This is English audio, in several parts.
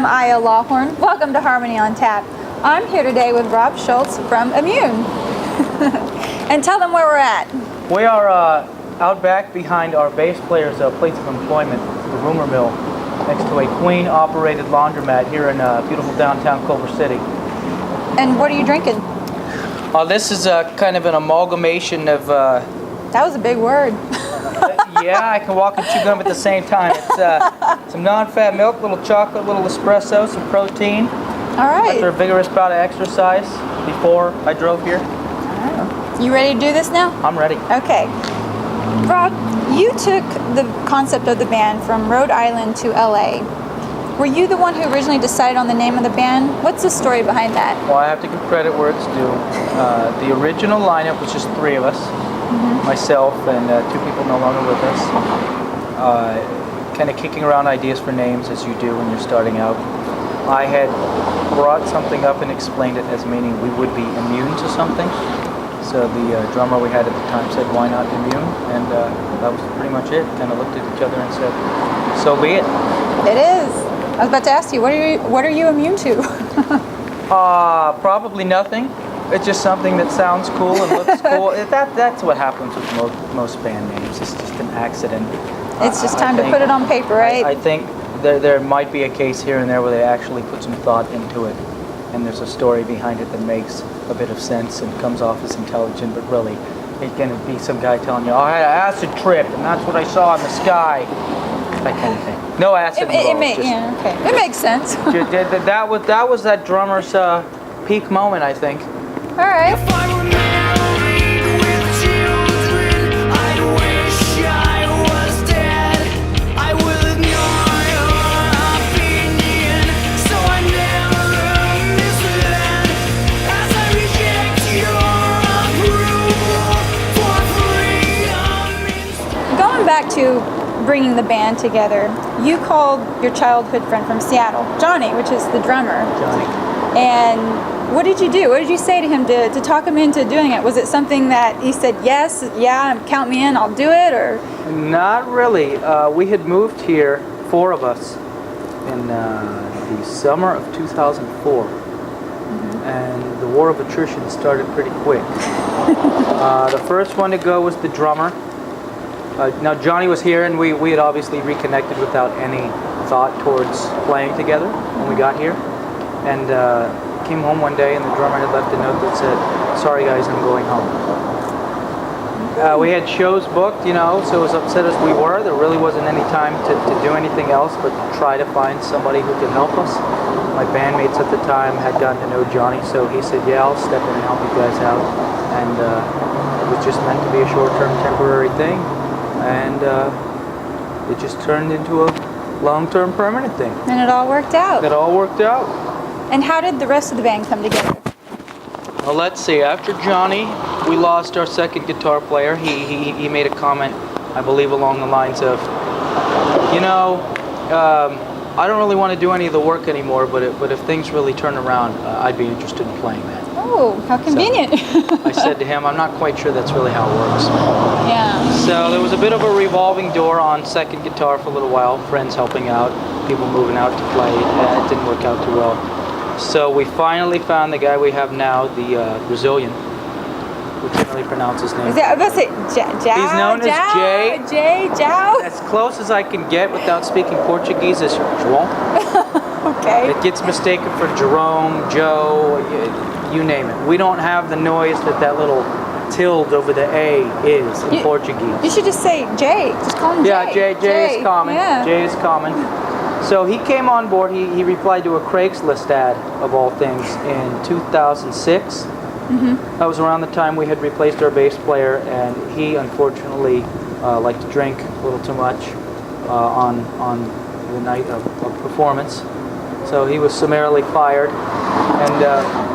I'm Aya Lawhorn. Welcome to Harmony on Tap. I'm here today with Rob Schultz from Immune. And tell them where we're at. We are out back behind our bass player's place of employment, the Rumor Mill, next to a Queen-operated laundromat here in beautiful downtown Culver City. And what are you drinking? This is kind of an amalgamation of... That was a big word. Yeah, I can walk and chew gum at the same time. It's some non-fat milk, little chocolate, little espresso, some protein. All right. After a vigorous bout of exercise before I drove here. You ready to do this now? I'm ready. Okay. Rob, you took the concept of the band from Rhode Island to LA. Were you the one who originally decided on the name of the band? What's the story behind that? Well, I have to give credit where it's due. The original lineup was just three of us. Myself and two people no longer with us. Kind of kicking around ideas for names as you do when you're starting out. I had brought something up and explained it as meaning we would be immune to something. So the drummer we had at the time said, why not Immune? And that was pretty much it. Kind of looked at each other and said, so be it. It is. I was about to ask you, what are you immune to? Probably nothing. It's just something that sounds cool and looks cool. That's what happens with most band names. It's just an accident. It's just time to put it on paper, right? I think there might be a case here and there where they actually put some thought into it, and there's a story behind it that makes a bit of sense and comes off as intelligent, but really it's going to be some guy telling you, oh, I had an acid trip, and that's what I saw in the sky. That kind of thing. No acid involved. It makes sense. That was that drummer's peak moment, I think. All right. Going back to bringing the band together, you called your childhood friend from Seattle, Johnny, which is the drummer. Johnny. And what did you do? What did you say to him to talk him into doing it? Was it something that he said, yes, yeah, count me in, I'll do it, or? Not really. We had moved here, four of us, in the summer of 2004. And the war of attrition started pretty quick. The first one to go was the drummer. Now Johnny was here, and we had obviously reconnected without any thought towards playing together when we got here. And came home one day, and the drummer had left a note that said, sorry guys, I'm going home. We had shows booked, so as upset as we were, there really wasn't any time to do anything else but try to find somebody who could help us. My bandmates at the time had gotten to know Johnny, so he said, yeah, I'll step in and help you guys out. And it was just meant to be a short-term temporary thing, and it just turned into a long-term permanent thing. And it all worked out. It all worked out. And how did the rest of the band come together? Well, let's see. After Johnny, we lost our second guitar player. He made a comment, I believe, along the lines of, I don't really want to do any of the work anymore, but if things really turn around, I'd be interested in playing that. Oh, how convenient. So I said to him, I'm not quite sure that's really how it works. Yeah. So there was a bit of a revolving door on second guitar for a little while, friends helping out, people moving out to play. It didn't work out too well. So we finally found the guy we have now, the Brazilian. We can't really pronounce his name. I was going to say João. He's known as Jay. João. As close as I can get without speaking Portuguese is João. Okay. It gets mistaken for Jerome, Joe, you name it. We don't have the noise that little tilde over the A is in Portuguese. You should just say Jay. Just call him Jay. Yeah, Jay is common. Yeah. Jay is common. So he came on board. He replied to a Craigslist ad, of all things, in 2006. That was around the time we had replaced our bass player, and he unfortunately liked to drink a little too much on the night of performance. So he was summarily fired, and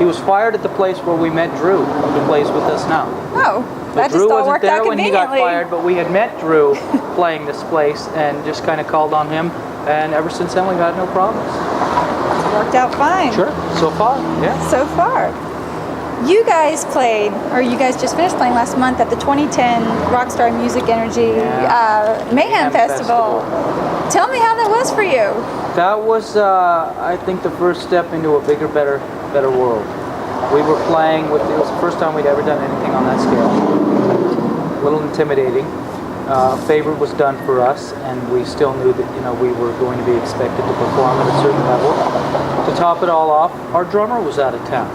he was fired at the place where we met Drew, who plays with us now. Oh, that Drew just all wasn't worked there out when he got conveniently. fired, but we had met Drew playing this place and just kind of called on him, and ever since then we've had no problems. Worked out fine. Sure, so far, yeah. So far. You guys just finished playing last month at the 2010 Rockstar Music Energy Mayhem Festival. Tell me how that was for you. That was, I think, the first step into a bigger, better world. We were playing with, it was the first time we'd ever done anything on that scale. A little intimidating. Favor was done for us, and we still knew that, we were going to be expected to perform at a certain level. To top it all off, our drummer was out of town.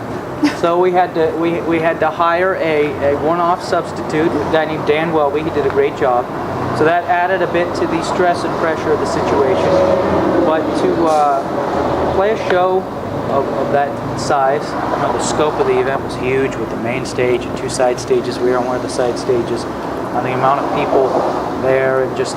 So we had to hire a one-off substitute, a guy named Dan Welby. He did a great job. So that added a bit to the stress and pressure of the situation. But to play a show of that size, the scope of the event was huge with the main stage and 2 side stages. We were on one of the side stages. And the amount of people there and just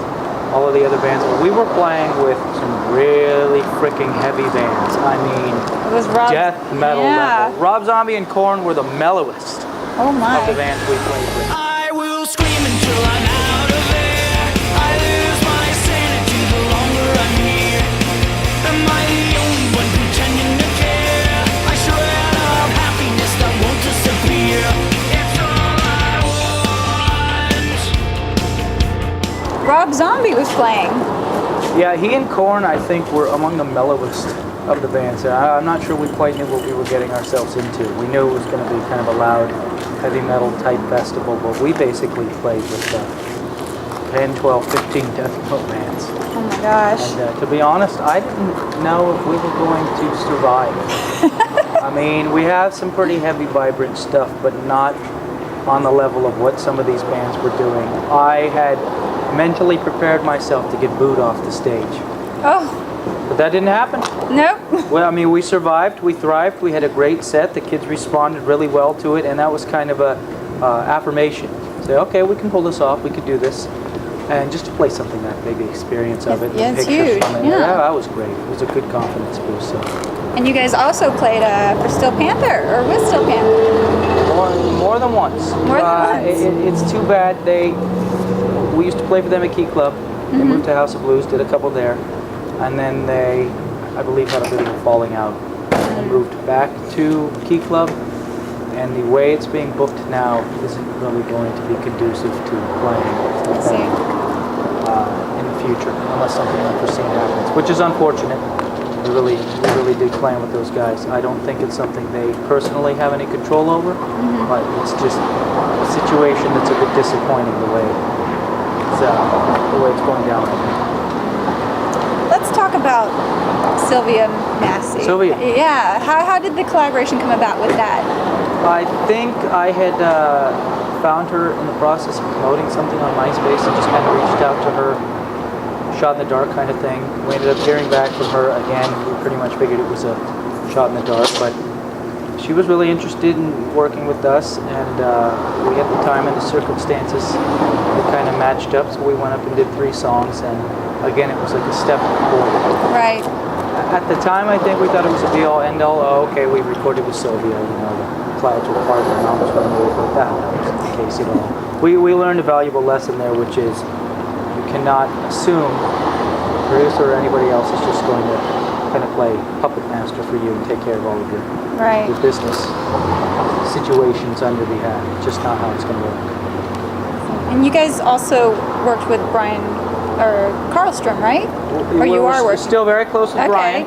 all of the other bands. We were playing with some really freaking heavy bands. I mean, It was Rob. death metal level. Rob Zombie and Korn were the mellowest Oh my. of the bands we played with. I will scream until I'm out of air. I lose my sanity the longer I'm here. Am I the only one pretending to care? I shred of happiness that won't disappear. It's all I want. Rob Zombie was playing. Yeah, he and Korn, I think, were among the mellowest of the bands. I'm not sure we quite knew what we were getting ourselves into. We knew it was going to be kind of a loud, heavy metal type festival, but we basically played with 10, 12, 15 death metal bands. Oh my gosh. And to be honest, I didn't know if we were going to survive. I mean, we have some pretty heavy, vibrant stuff, but not on the level of what some of these bands were doing. I had mentally prepared myself to get booed off the stage. Oh, But that didn't happen. nope. Well, I mean, we survived, we thrived, we had a great set, the kids responded really well to it, and that was kind of a affirmation. Say, okay, we can pull this off, we could do this. And just to play something that big, the experience of it, Yeah, the it's pictures huge, from it, yeah. that was great. It was a good confidence boost. So. And you guys also played for Steel Panther, or with Steel Panther. More than once. More than once. It's too bad we used to play for them at Key Club. They Mm-hmm. moved to House of Blues, did a couple there, and then they, I believe, had a bit of a falling out and moved back to Key Club. And the way it's being booked now isn't really going to be conducive to playing Let's see. in the future, unless something unforeseen happens, which is unfortunate. We really dig playing with those guys. I don't think it's something they personally have any control over, but it's just a situation that's a bit disappointing the way it's going down right now. Let's talk about Sylvia Massey. Sylvia. Yeah. How did the collaboration come about with that? I think I had found her in the process of promoting something on MySpace and just kind of reached out to her, shot in the dark kind of thing. We ended up hearing back from her again. We pretty much figured it was a shot in the dark, but she was really interested in working with us, and we had the time and the circumstances that kind of matched up, so we went up and did 3 songs, and again, it was like a step forward. Right. At the time, I think we thought it was a be-all, end-all. Oh, okay, we recorded with Sylvia, the clouds were part of the mountains running away, but that wasn't the case at all. We learned a valuable lesson there, which is you cannot assume the producer or anybody else is just going to kind of play puppet master for you and take care of all of your business situations on your behalf. It's just not how it's going to work. And you guys also worked with Brian or Karlstrom, right? Or you are working? Still very close with Okay. Brian.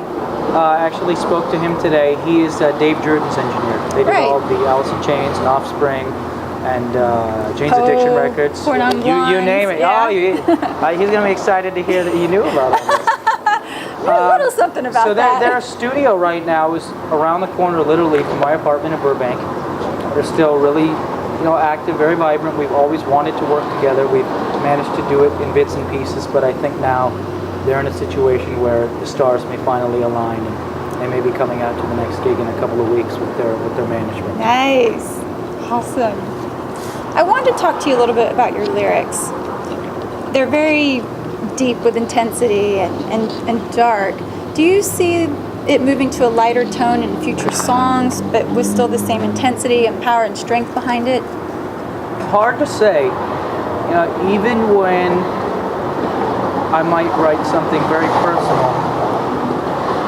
Actually spoke to him today. He is Dave Jordan's engineer. They did Right. all of the Alice in Chains and Offspring and Jane's Poe, Addiction Records. Porn on You name it. Blondes, Oh, he's going to be excited to hear that you knew about it. A little something about So that. their studio right now is around the corner, literally, from my apartment in Burbank. They're still really, active, very vibrant. We've always wanted to work together. We've managed to do it in bits and pieces, but I think now they're in a situation where the stars may finally align, and they may be coming out to the next gig in a couple of weeks with their management. Nice. Awesome. I wanted to talk to you a little bit about your lyrics. They're very deep with intensity and dark. Do you see it moving to a lighter tone in future songs, but with still the same intensity and power and strength behind it? Hard to say. Even when I might write something very personal,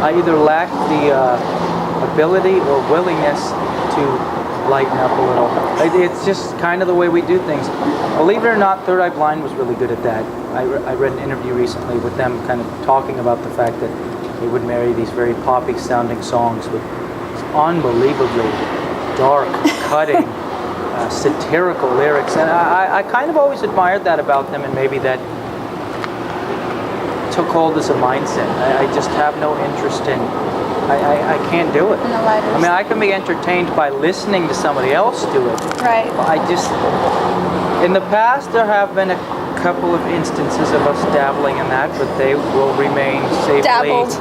I either lack the ability or willingness to lighten up a little. It's just kind of the way we do things. Believe it or not, Third Eye Blind was really good at that. I read an interview recently with them kind of talking about the fact that They would marry these very poppy sounding songs with unbelievably dark, cutting, satirical lyrics. And I kind of always admired that about them, and maybe that took hold as a mindset. I just have no interest in, I can't do it. In the lighters. I mean, I can be entertained by listening to somebody else do it. Right. I just, in the past, there have been a couple of instances of us dabbling in that, but they will remain Dabbled.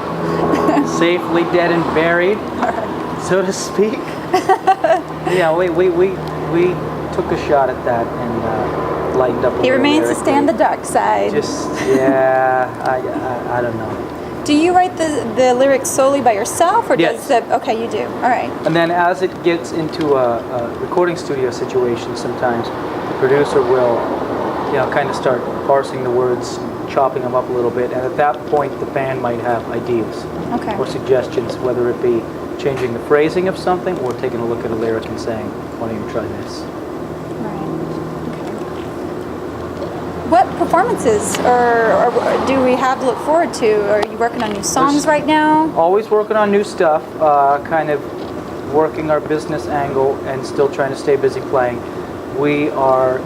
safely dead and buried, so to speak. Yeah, we took a shot at that and lightened up a He little remains to stay on the lyrically. dark side. Just, yeah, I don't know. Do you write the lyrics solely by yourself, or Yes. does the? Okay, you do. All right. And then as it gets into a recording studio situation, sometimes the producer will, kind of start parsing the words, chopping them up a little bit, and at that point the band might have ideas Okay. or suggestions, whether it be changing the phrasing of something or taking a look at a lyric and saying, why don't you try this? Right. Okay. What performances or do we have to look forward to? Are you working on new songs right now? Always working on new stuff, kind of working our business angle and still trying to stay busy playing. We are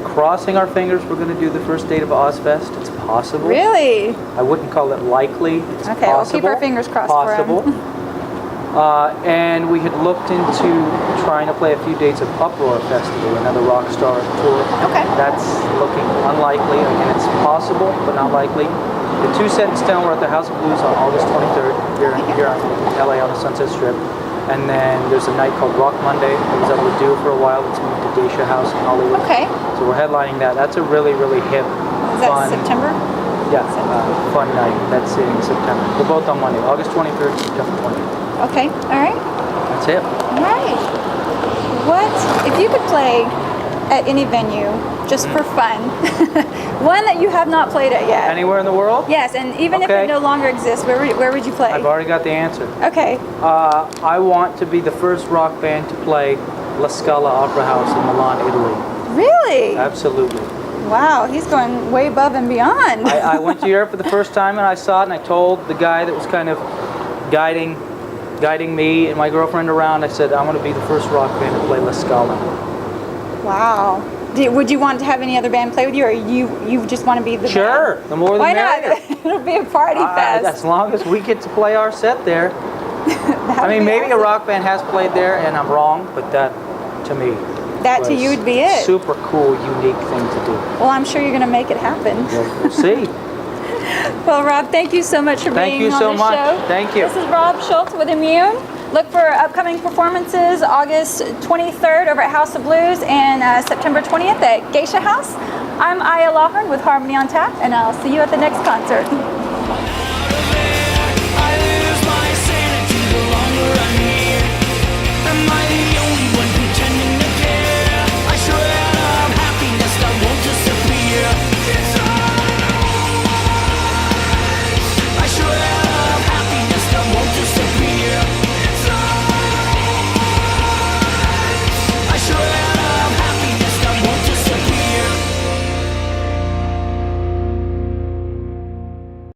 crossing our fingers we're going to do the first date of Ozfest. It's possible. Really? I wouldn't call it likely. It's Okay, possible. we'll keep our fingers crossed for him. Possible. And we had looked into trying to play a few dates of Uproar Festival, another rock star tour. Okay. That's looking unlikely. Again, it's possible, but not likely. The two set in stone, we're at the House of Blues on August 23rd here in LA on the Sunset Strip. And then there's a night called Rock Monday that was able to do for a while. It's moved to Geisha House in Hollywood. Okay. So we're headlining that. That's a really, really hip, Is that fun, September? yeah, fun night. That's in September. We're both on Monday, August 23rd, September 20th. Okay. All right. That's it. All right. What if you could play at any venue just for fun? One that you have not played at yet. Anywhere in the world? Yes, and even if Okay. it no longer exists, where would you play? I've already got the answer. Okay. I want to be the first rock band to play La Scala Opera House in Milan, Italy. Really? Absolutely. Wow, he's going way above and beyond. I went to Europe for the first time and I saw it, and I told the guy that was kind of guiding me and my girlfriend around, I said, I want to be the first rock band to play La Scala. Wow. Would you want to have any other band play with you, or you just want to be the Sure, band? the more the Why merrier. not? It'll be a party fest. As long as we get to play our set there. That I would mean, be maybe a awesome. rock band has played there and I'm wrong, but that, to me, That to was you would be it. Super cool, unique thing to do. Well, I'm sure you're going to make it happen. We'll see. Well, Rob, thank you so much for Thank being you on so the much. show. Thank you. This is Rob Schultz with Immune. Look for upcoming performances August 23rd over at House of Blues and September 20th at Geisha House. I'm Aya Lawhorn with Harmony on Tap, and I'll see you at the next concert.